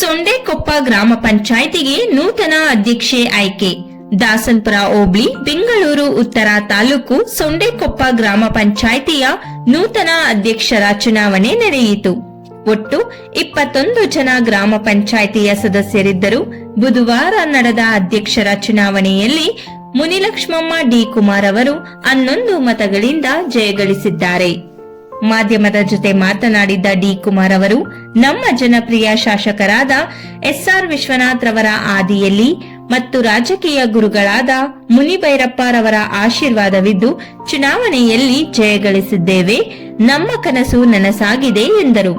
ಸೊಂಡೆಕೊಪ್ಪ ಗ್ರಾಮ ಪಂಚಾಯಿತಿಗೆ ನೂತನ ಅಧ್ಯಕ್ಷೆ ಆಯ್ಕೆ. ದಾಸನ್ಪುರ ಹೋಬಳಿ, ಬೆಂಗಳೂರು ಉತ್ತರ ತಾಲೂಕು ಸೊಂಡೆಕೊಪ್ಪ ಗ್ರಾಮ ಪಂಚಾಯಿತಿಯ ನೂತನ ಅಧ್ಯಕ್ಷರ ಚುನಾವಣೆ ನಡೆಯಿತು. ಒಟ್ಟು 21 ಜನ ಗ್ರಾಮ ಪಂಚಾಯಿತಿಯ ಸದಸ್ಯರಿದ್ದರು. ಬುಧವಾರ ನಡೆದ ಅಧ್ಯಕ್ಷರ ಚುನಾವಣೆಯಲ್ಲಿ ಮುನಿಲಕ್ಷ್ಮಮ್ಮ ಡಿ ಕುಮಾರ್ ಅವರು 11 ಮತಗಳಿಂದ ಜಯಗಳಿಸಿದ್ದಾರೆ. ಮಾಧ್ಯಮದ ಜೊತೆ ಮಾತನಾಡಿದ ಡಿ ಕುಮಾರ್ ಅವರು, ನಮ್ಮ ಜನಪ್ರಿಯ ಶಾಸಕರಾದ ಎಸ್ಆರ್ ವಿಶ್ವನಾಥ್ ರವರ ಆದಿಯಲ್ಲಿ ಮತ್ತು ರಾಜಕೀಯ ಗುರುಗಳಾದ ಮುನಿಭೈರಪ್ಪರವರ ಆಶೀರ್ವಾದವಿದ್ದು ಚುನಾವಣೆಯಲ್ಲಿ ಜಯಗಳಿಸಿದ್ದೇವೆ. ನಮ್ಮ ಕನಸು ನನಸಾಗಿದೆ ಎಂದರು.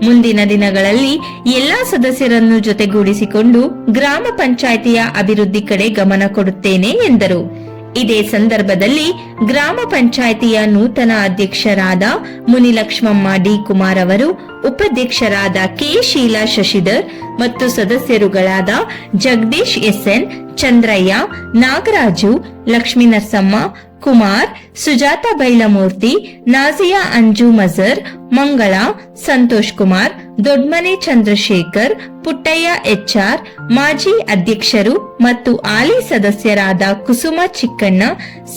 ಮುಂದಿನ ದಿನಗಳಲ್ಲಿ ಎಲ್ಲಾ ಸದಸ್ಯರನ್ನು ಜೊತೆಗೂಡಿಸಿಕೊಂಡು ಗ್ರಾಮ ಪಂಚಾಯಿತಿಯ ಅಭಿವೃದ್ಧಿ ಕಡೆ ಗಮನ ಕೊಡುತ್ತೇನೆ ಎಂದರು. ಇದೇ ಸಂದರ್ಭದಲ್ಲಿ ಗ್ರಾಮ ಪಂಚಾಯಿತಿಯ ನೂತನ ಅಧ್ಯಕ್ಷರಾದ ಮುನಿಲಕ್ಷ್ಮಮ್ಮ ಡಿ ಕುಮಾರ್ ಅವರು, ಉಪಾಧ್ಯಕ್ಷರಾದ ಕೆ ಶೀಲಾ ಶಶಿಧರ್ ಮತ್ತು ಸದಸ್ಯರುಗಳಾದ ಜಗದೀಶ್ ಎಸ್ಎನ್, ಚಂದ್ರಯ್ಯ, ನಾಗರಾಜು, ಲಕ್ಷ್ಮೀನರಸಮ್ಮ, ಕುಮಾರ್, ಸುಜಾತ ಬೈಲಮೂರ್ತಿ, ನಾಜಿಯಾ ಅಂಜು ಮಜರ್, ಮಂಗಳ, ಸಂತೋಷ್ ಕುಮಾರ್, ದೊಡ್ಮನೆ ಚಂದ್ರಶೇಖರ್, ಪುಟ್ಟಯ್ಯ ಎಚ್ಆರ್, ಮಾಜಿ ಅಧ್ಯಕ್ಷರು ಮತ್ತು ಹಾಲಿ ಸದಸ್ಯರಾದ ಕುಸುಮ ಚಿಕ್ಕಣ್ಣ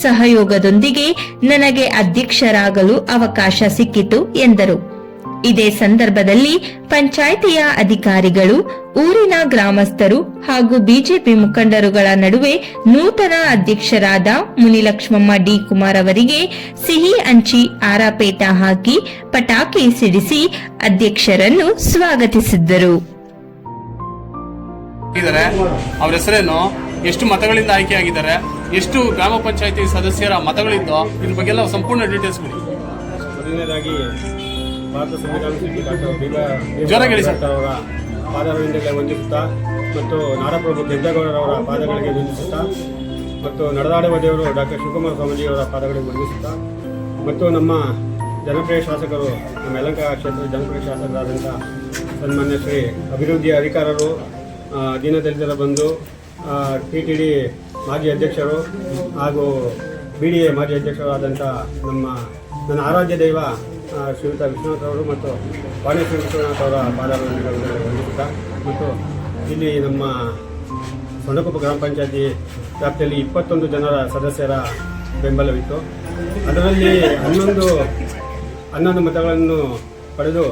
ಸಹಯೋಗದೊಂದಿಗೆ ನನಗೆ ಅಧ್ಯಕ್ಷರಾಗಲು ಅವಕಾಶ ಸಿಕ್ಕಿತು ಎಂದರು. ಇದೇ ಸಂದರ್ಭದಲ್ಲಿ ಪಂಚಾಯಿತಿಯ ಅಧಿಕಾರಿಗಳು, ಊರಿನ ಗ್ರಾಮಸ್ಥರು ಹಾಗೂ ಬಿಜೆಪಿ ಮುಖಂಡರುಗಳ ನಡುವೆ ನೂತನ ಅಧ್ಯಕ್ಷರಾದ ಮುನಿಲಕ್ಷ್ಮಮ್ಮ ಡಿ ಕುಮಾರ್ ಅವರಿಗೆ ಸಿಹಿ ಹಂಚಿ ಆರಾಪೇಟ ಹಾಕಿ ಪಟಾಕಿ ಸಿಡಿಸಿ ಅಧ್ಯಕ್ಷರನ್ನು ಸ್ವಾಗತಿಸಿದ್ದರು. ಅವರ ಹೆಸರೇನು, ಎಷ್ಟು ಮತಗಳಿಂದ ಆಯ್ಕೆಯಾಗಿದ್ದಾರೆ, ಎಷ್ಟು ಗ್ರಾಮ ಪಂಚಾಯಿತಿ ಸದಸ್ಯರ ಮತಗಳಿದ್ದೋ, ಇದ್ರ ಬಗ್ಗೆ ಎಲ್ಲ ಸಂಪೂರ್ಣ ಡೀಟೇಲ್ಸ್ ಕೊಡಿ. ಮೊದಲನೇದಾಗಿ ಭಾರತ ಸಂವಿಧಾನ ಶಿಲ್ಪಿ ಡಾಕ್ಟರ್ ಅವರ ಪಾದಗಳಿಂದಲೇ ವಂದಿಸುತ್ತಾ ಮತ್ತು ನಾಡಪ್ರಭು ಕೆಂಪೇಗೌಡರವರ ಪಾದಗಳಿಗೆ ವಂದಿಸುತ್ತಾ ಮತ್ತು ನಡೆದಾಡುವ ದೇವರು ಡಾಕ್ಟರ್ ಶಿವಕುಮಾರ ಸ್ವಾಮೀಜಿಯವರ ಪಾದಗಳಿಗೆ ವಂದಿಸುತ್ತಾ ಮತ್ತು ನಮ್ಮ ಜನಪ್ರಿಯ ಶಾಸಕರು, ನಮ್ಮ ಯಲಹಂಕ ಕ್ಷೇತ್ರದ ಜನಪ್ರಿಯ ಶಾಸಕರಾದಂಥ ಸನ್ಮಾನ್ಯ ಶ್ರೀ ಅಭಿವೃದ್ಧಿ ಅಧಿಕಾರರು, ದೀನದಲಿತರ ಬಂಧು, ಟಿಟಿಡಿ ಮಾಜಿ ಅಧ್ಯಕ್ಷರು ಹಾಗೂ BDA ಮಾಜಿ ಅಧ್ಯಕ್ಷರಾದಂಥ ನನ್ನ ಆರಾಧ್ಯ ದೈವ ಶ್ರೀಯುತ ವಿಶ್ವನಾಥ್ ಅವರು ಮತ್ತು ವಾಣೇಶ್ವರ ವಿಶ್ವನಾಥ್ ಅವರ ಪಾದಗಳನ್ನು ವಂದಿಸುತ್ತಾ ಮತ್ತು ಇಲ್ಲಿ ನಮ್ಮ ಸೊಂಡೆಕೊಪ್ಪ ಗ್ರಾಮ ಪಂಚಾಯತಿ ವ್ಯಾಪ್ತಿಯಲ್ಲಿ 21 ಜನರ ಸದಸ್ಯರ ಬೆಂಬಲವಿತ್ತು. ಅದರಲ್ಲಿ 11 ಮತಗಳನ್ನು ಪಡೆದು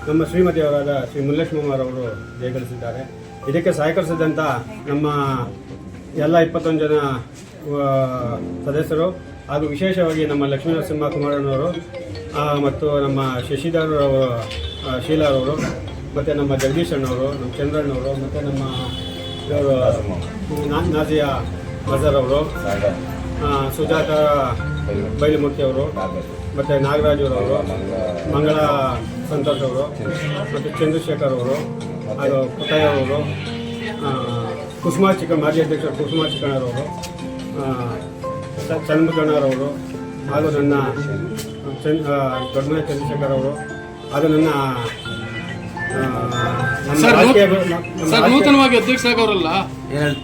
ನಮ್ಮ ಶ್ರೀಮತಿಯವರಾದ ಶ್ರೀ ಮುನಿಲಕ್ಷ್ಮಮ್ಮರವರು ಜಯಗಳಿಸಿದ್ದಾರೆ. ಇದಕ್ಕೆ ಸಹಕರಿಸಿದಂಥ ನಮ್ಮ ಎಲ್ಲ 21 ಜನ ಸದಸ್ಯರು ಹಾಗೂ ವಿಶೇಷವಾಗಿ ನಮ್ಮ ಲಕ್ಷ್ಮೀನರಸಿಂಹ ಕುಮಾರನವರು ಮತ್ತು ನಮ್ಮ ಶಶಿಧರವರು, ಶೀಲಾರವರು ಮತ್ತು ನಮ್ಮ ಜಗದೀಶ್ ಅಣ್ಣವರು, ನಮ್ಮ ಚಂದ್ರಣ್ಣವರು ಮತ್ತು ನಮ್ಮ ನಾಜಿಯಾ ಮಜರ್ ಅವರು, ಸುಜಾತ ಬೈಲಮೂರ್ತಿ ಅವರು ಮತ್ತು ನಾಗರಾಜರವರು, ಮಂಗಳ ಸಂತೋಷ್ ಅವರು ಮತ್ತು ಚಂದ್ರಶೇಖರ್ ಅವರು ಹಾಗೂ ಪುಟ್ಟಯ್ಯ ಅವರು, ಕುಸುಮಾ ಚಿಕ್ಕಣ್ಣ ಮಾಜಿ ಅಧ್ಯಕ್ಷರು ಕುಸುಮಾ ಚಿಕ್ಕಣ್ಣರವರು, ಚಂದ್ರಣ್ಣರವರು ಹಾಗೂ ನನ್ನ ದೊಡ್ಡಮನೆ ಚಂದ್ರಶೇಖರ್ ಅವರು ಹಾಗೂ ಸರ್, ನೂತನವಾಗಿ ಅಧ್ಯಕ್ಷ ಆಗೋರಲ್ಲ,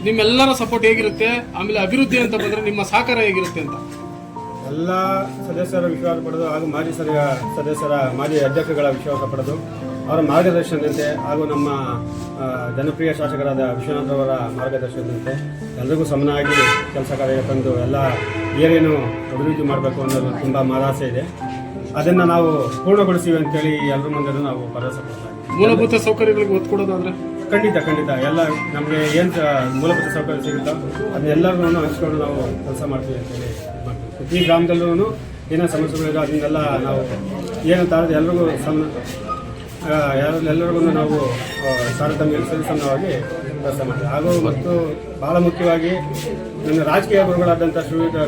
ನಿಮ್ಮೆಲ್ಲರ ಸಪೋರ್ಟ್ ಹೇಗಿರುತ್ತೆ, ಆಮೇಲೆ ಅಭಿವೃದ್ಧಿ ಅಂತ ಬಂದ್ರೆ ನಿಮ್ಮ ಸಹಕಾರ ಹೇಗಿರುತ್ತೆ ಅಂತ ಎಲ್ಲ ಸದಸ್ಯರ ವಿಶ್ವಾಸ ಪಡೆದು ಹಾಗೂ ಮಾಜಿ ಅಧ್ಯಕ್ಷಗಳ ವಿಶ್ವಾಸ ಪಡೆದು ಅವರ ಮಾರ್ಗದರ್ಶನದಂತೆ ಹಾಗೂ ನಮ್ಮ ಜನಪ್ರಿಯ ಶಾಸಕರಾದ ವಿಶ್ವನಾಥ್ ಅವರ ಮಾರ್ಗದರ್ಶನದಂತೆ ಎಲ್ಲರಿಗೂ ಸಮನಾಗಿ ಕೆಲಸ ಕಾರ್ಯ ತಂದು ಎಲ್ಲ ಏನೇನು ಅಭಿವೃದ್ಧಿ ಮಾಡಬೇಕು ಅನ್ನೋದು ತುಂಬ ಮಾರಾಸೆ ಇದೆ. ಅದನ್ನು ನಾವು ಪೂರ್ಣಗೊಳಿಸಿವಿ ಅಂತೇಳಿ ಎಲ್ಲರ ಮುಂದೆ ನಾವು ಭರವಸೆ ಕೊಡ್ತಾ ಇದ್ದೀವಿ. ಮೂಲಭೂತ ಸೌಕರ್ಯಗಳಿಗೆ ಒತ್ತು ಕೊಡೋದಾದ್ರೆ ಖಂಡಿತ ಎಲ್ಲ ನಮಗೆ ಏನು ಮೂಲಭೂತ ಸೌಕರ್ಯ ಸಿಗುತ್ತೋ ಅದನ್ನೆಲ್ಲರೂ ಹಂಚ್ಕೊಂಡು ನಾವು ಕೆಲಸ ಮಾಡ್ತೀವಿ ಅಂತೇಳಿ ಮಾಡ್ತೀವಿ. ಪ್ರತಿ ಗ್ರಾಮದಲ್ಲೂ ಏನೋ ಸಮಸ್ಯೆಗಳಿದೆ ಅದನ್ನೆಲ್ಲ ನಾವು ಏನು ತಾರದು ಎಲ್ಲರಿಗೂ ನಾವು ತಾರತಮ್ಯ ಸರಿಸಮವಾಗಿ ಕೆಲಸ ಮಾಡ್ತೀವಿ. ಹಾಗೂ ಮತ್ತು ಬಹಳ ಮುಖ್ಯವಾಗಿ ನನ್ನ ರಾಜಕೀಯ ಗುರುಗಳಾದಂಥ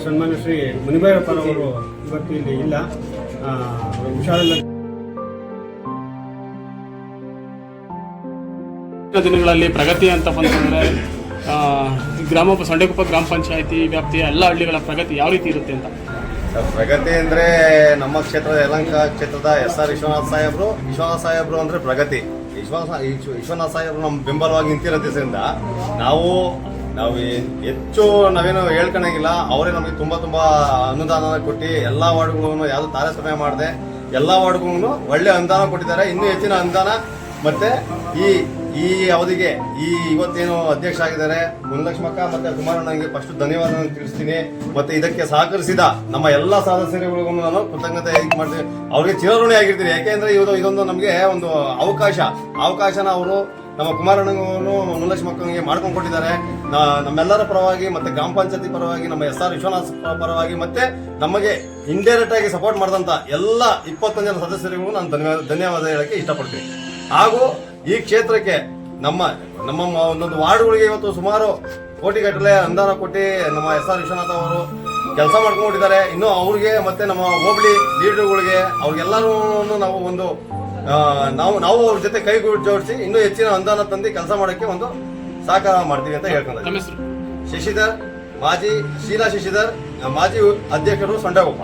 ಸನ್ಮಾನ್ಯ ಶ್ರೀ ಮುನಿಭೈರಪ್ಪರವರು ಇವತ್ತು ಇಲ್ಲಿ ಇಲ್ಲ, ಹುಷಾರಿಲ್ಲ. ದಿನಗಳಲ್ಲಿ ಪ್ರಗತಿ ಅಂತ ಬಂತಂದ್ರೆ ಸೊಂಡೆಕೊಪ್ಪ ಗ್ರಾಮ ಪಂಚಾಯಿತಿ ವ್ಯಾಪ್ತಿಯ ಎಲ್ಲ ಹಳ್ಳಿಗಳ ಪ್ರಗತಿ ಯಾವ ರೀತಿ ಇರುತ್ತೆ ಅಂತ? ಪ್ರಗತಿ ಅಂದರೆ ನಮ್ಮ ಕ್ಷೇತ್ರದ ಯಲಹಂಕ ಕ್ಷೇತ್ರದ SR ವಿಶ್ವನಾಥ್ ಸಾಹೇಬ್ರು ಅಂದರೆ ಪ್ರಗತಿ. ವಿಶ್ವನಾಥ್ ಸಾಹೇಬ್ರು ನಮ್ಮ ಬೆಂಬಲವಾಗಿ ನಿಂತಿರೋದ್ರಿಂದ ನಾವು ಹೆಚ್ಚು ನಾವೇನು ಹೇಳ್ಕೊಳಂಗಿಲ್ಲ. ಅವರೇ ನಮಗೆ ತುಂಬ ಅನುದಾನ ಕೊಟ್ಟು ಎಲ್ಲ ವಾರ್ಡ್ಗಳನ್ನು ಯಾವುದು ತಾರತಮ್ಯ ಮಾಡದೆ ಎಲ್ಲ ವಾರ್ಡ್ಗಳನ್ನು ಒಳ್ಳೆ ಅನುದಾನ ಕೊಟ್ಟಿದ್ದಾರೆ. ಇನ್ನೂ ಹೆಚ್ಚಿನ ಅನುದಾನ ಮತ್ತು ಈ ಈ ಅವಧಿಗೆ ಇವತ್ತೇನು ಅಧ್ಯಕ್ಷ ಆಗಿದ್ದಾರೆ ಮುನಿಲಕ್ಷ್ಮಕ್ಕ ಮತ್ತೆ ಕುಮಾರಣ್ಣನಿಗೆ ಫಸ್ಟ್ ಧನ್ಯವಾದ ತಿಳಿಸ್ತೀನಿ. ಮತ್ತೆ ಇದಕ್ಕೆ ಸಹಕರಿಸಿದ ನಮ್ಮ ಎಲ್ಲಾ ಸದಸ್ಯರುಗಳಿಗೂ ನಾನು ಕೃತಜ್ಞತೆ ಮಾಡ್ತೀನಿ, ಅವ್ರಿಗೆ ಚಿರಋಣಿ ಆಗಿರ್ತೀನಿ. ಯಾಕೆಂದ್ರೆ ಇದೊಂದು ನಮಗೆ ಒಂದು ಅವಕಾಶನ ಅವರು ನಮ್ಮ ಕುಮಾರಣ್ಣನೂ ಮುನಿಲಕ್ಷ್ಮಕ್ಕನಿಗೆ ಮಾಡ್ಕೊಂಡು ಕೊಟ್ಟಿದ್ದಾರೆ. ನಮ್ಮೆಲ್ಲರ ಪರವಾಗಿ ಮತ್ತೆ ಗ್ರಾಮ ಪಂಚಾಯತಿ ಪರವಾಗಿ ನಮ್ಮ SR ವಿಶ್ವನಾಥ್ ಪರವಾಗಿ ಮತ್ತೆ ನಮಗೆ ಇಂಡೈರೆಕ್ಟ್ ಆಗಿ ಸಪೋರ್ಟ್ ಮಾಡಿದಂತ ಎಲ್ಲ 21 ಜನ ಸದಸ್ಯರಿಗೂ ನಾನು ಧನ್ಯವಾದ ಹೇಳಕ್ಕೆ ಇಷ್ಟಪಡ್ತೀನಿ. ಹಾಗೂ ಈ ಕ್ಷೇತ್ರಕ್ಕೆ ನಮ್ಮ ಒಂದೊಂದು ವಾರ್ಡ್ಗಳಿಗೆ ಇವತ್ತು ಸುಮಾರು ಕೋಟಿಗಟ್ಟಲೆ ಅನುದಾನ ಕೊಟ್ಟು ನಮ್ಮ SR ವಿಶ್ವನಾಥ್ ಅವರು ಕೆಲಸ ಮಾಡ್ಕೊಂಡಿದ್ದಾರೆ. ಇನ್ನು ಅವ್ರಿಗೆ ಮತ್ತೆ ನಮ್ಮ ಹೋಬಳಿ ಲೀಡರ್ಗಳಿಗೆ ಅವ್ರಿಗೆಲ್ಲರೂ ನಾವು ಒಂದು ನಾವು ಅವ್ರ ಜೊತೆ ಕೈ ಜೋಡಿಸಿ ಇನ್ನೂ ಹೆಚ್ಚಿನ ಅನುದಾನ ತಂದು ಕೆಲಸ ಮಾಡೋಕ್ಕೆ ಒಂದು ಸಹಕಾರ ಮಾಡ್ತೀವಿ ಅಂತ ಹೇಳ್ಕೊಂಡ್ರೆ. ನಮ್ಮ ಹೆಸರು ಶಶಿಧರ್, ಶೀಲಾ ಶಶಿಧರ್, ಮಾಜಿ ಅಧ್ಯಕ್ಷರು ಸೊಂಡೆಗೊಪ್ಪ.